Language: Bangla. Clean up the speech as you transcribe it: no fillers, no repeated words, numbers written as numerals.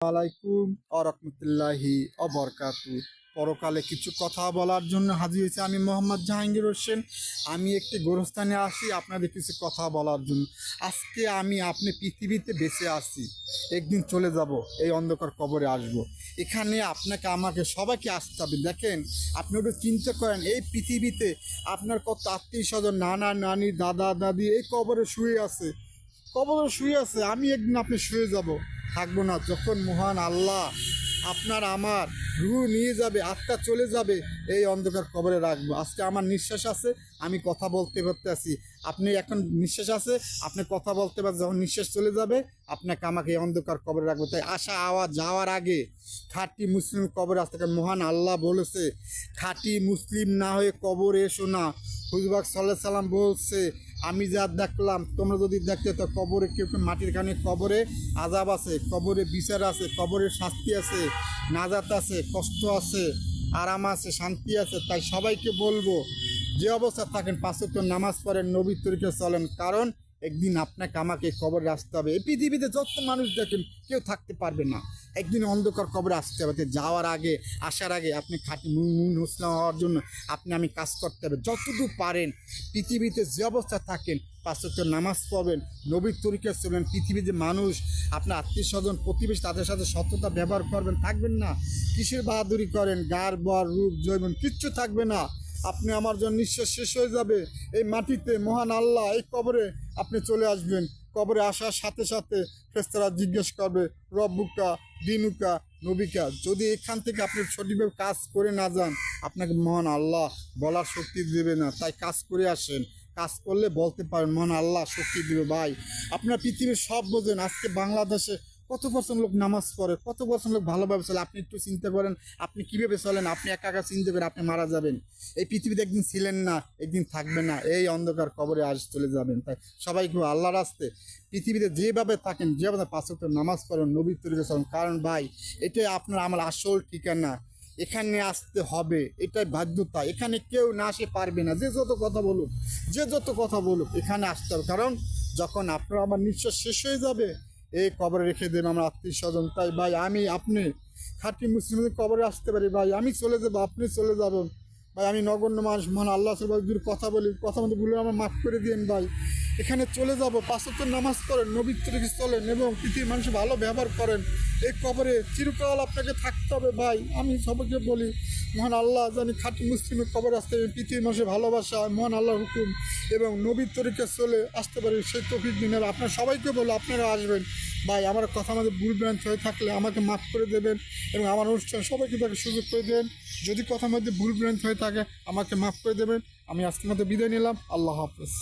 আলাইকুম আরহামতুল্লাহি অবরকাতু। পরকালে কিছু কথা বলার জন্য হাজির হয়েছে আমি মোহাম্মদ জাহাঙ্গীর হোসেন। আমি একটি গোরস্থানে আসি আপনাদের কিছু কথা বলার জন্য। আজকে আপনি পৃথিবীতে বেঁচে আছি, একদিন চলে যাব, এই অন্ধকার কবরে আসব। এখানে আপনাকে আমাকে সবাইকে আসতে হবে। দেখেন, আপনি একটু চিন্তা করেন, এই পৃথিবীতে আপনার কত আত্মীয় স্বজন, নানা নানি, দাদা দাদি এই কবরে শুয়ে আছে, আমি একদিন আপনি শুয়ে যাব, থাকবো না। যখন মহান আল্লাহ আপনার আমার রুহ নিয়ে যাবে, আত্মা চলে যাবে, এই অন্ধকার কবরে রাখবো। আজকে আমার নিঃশ্বাস আছে, আমি কথা বলতে পারতেছি, আপনি এখন নিঃশ্বাস আছে, আপনি কথা বলতে পারছেন। যখন নিঃশ্বাস চলে যাবে, আপনাকে আমাকে এই অন্ধকার কবরে রাখবো। তাই আসা আওয়াজ যাওয়ার আগে খাঁটি মুসলিম কবরে আসতে, কারণ মহান আল্লাহ বলেছে, খাঁটি মুসলিম না হয়ে কবরে এসো না। হুজুর সাল্লাল্লাহু আলাইহি সাল্লাম বলছে, আমি যা দেখলাম তোমরা যদি দেখতে, তো কবরে কেউ কেউ মাটির খানে, কবরে আযাব আছে, কবরে বিচার আছে, কবরে শাস্তি আছে, নাজাত আছে, কষ্ট আছে, আরাম আছে, শান্তি আছে। তাই সবাইকে বলবো, যে অবস্থা থাকেন পাঁচ ওয়াক্ত নামাজ পড়েন, নবীর তরিকায় চলেন, কারণ একদিন আপনাকে আমাকে কবরে আসতে হবে। এই পৃথিবীতে যত মানুষ দেখেন কেউ থাকতে পারবে না, একদিন অন্ধকার কবরে আসতে হবে। যাওয়ার আগে, আসার আগে আপনি খাঁটি মুসলিম হওয়ার জন্য আমি কাজ করতে হবে যতটুকু পারেন। পৃথিবীতে যে অবস্থা থাকেন পাঁচ ওয়াক্ত নামাজ পড়বেন, নবীর তরিকায় চলবেন। পৃথিবীতে মানুষ, আপনার আত্মীয় স্বজন, প্রতিবেশী, তাদের সাথে সততা ব্যবহার করবেন, থাকবেন না কিসের বাহাদুরি করেন, গার বর রূপ জৈবন কিচ্ছু থাকবে না। আপনি আমার জন্য নিঃশ্বাস শেষ হয়ে যাবে এই মাটিতে, মহান আল্লাহ এই কবরে আপনি চলে আসবেন। কবরে আসার সাথে সাথে ফেরেশতারা জিজ্ঞেস করবে, রব্বুকা দিনুকা নবিকা। যদি এখান থেকে আপনি সঠিকভাবে কাজ করে না যান, আপনাকে মহান আল্লাহ বলার শক্তি দেবে না। তাই কাজ করে আসেন, কাজ করলে বলতে পারেন, মহান আল্লাহ শক্তি দেবে। ভাই, আপনার পৃথিবীর সব বোঝেন, আজকে বাংলাদেশে কত পার্সেন্ট লোক নামাজ পড়ে, কত পার্সেন্ট লোক ভালোভাবে চলে। আপনি একটু চিন্তা করেন, আপনি কীভাবে চলেন। আপনি একা একা চিন্তা করেন, আপনি মারা যাবেন। এই পৃথিবীতে একদিন ছিলেন না, একদিন থাকবেন না, এই অন্ধকার কবরে আজ চলে যাবেন। তাই সবাইকে আল্লাহর রাস্তে পৃথিবীতে যেভাবে থাকেন, যেভাবে পাঁচ ওয়াক্ত নামাজ পড়েন, নবীর তরিকায় চলেন, কারণ ভাই এটাই আপনার আমার আসল ঠিকানা। এখানে আসতে হবে, এটাই বাধ্যতা। এখানে কেউ না আসে পারবে না, যে যত কথা বলুক এখানে আসতে হবে। কারণ যখন আপনার আমার নিঃশ্বাস শেষ হয়ে যাবে, এই কবরে রেখে দেবেন আমার আত্মীয় স্বজন। তাই ভাই, আপনি খাঁটি মুসলিমদের কবরে আসতে পারি ভাই, আমি চলে যাবো, আপনি চলে যাবেন ভাই। আমি নগণ্য মানুষ, মহান আল্লাহ যদি কথা বলি, কথা মধ্যে ভুলে আমার মাফ করে দিন ভাই। এখানে চলে যাব, পাঁচ ওয়াক্ত নামাজ পড়েন, নবীর তরিকায় চলেন এবং পৃথিবীর মানুষ ভালো ব্যবহার করেন। এই কবরে চিরকাল আপনাকে থাকতে হবে ভাই। আমি সবাইকে বলি, মহান আল্লাহ জানি খাঁটি মুসলিমের কবর আসতে হবে, পৃথিবীর মানুষের ভালোবাসা, মহান আল্লাহর হুকুম এবং নবীর তরিকায় চলে আসতে পারি, সেই তৌফিক দিন। আপনার সবাইকে বলো, আপনারা আসবেন ভাই। আমার কথা আমাদের ভুল ভ্রান্তি হয়ে থাকলে আমাকে মাফ করে দেবেন এবং আমার অনুষ্ঠান সবাইকে তাকে সুযোগ করে দেবেন। যদি কথার মধ্যে ভুল ভ্রান্তি হয়ে থাকে আমাকে মাফ করে দেবেন। আমি আজকের মধ্যে বিদায় নিলাম। আল্লাহ হাফেজ।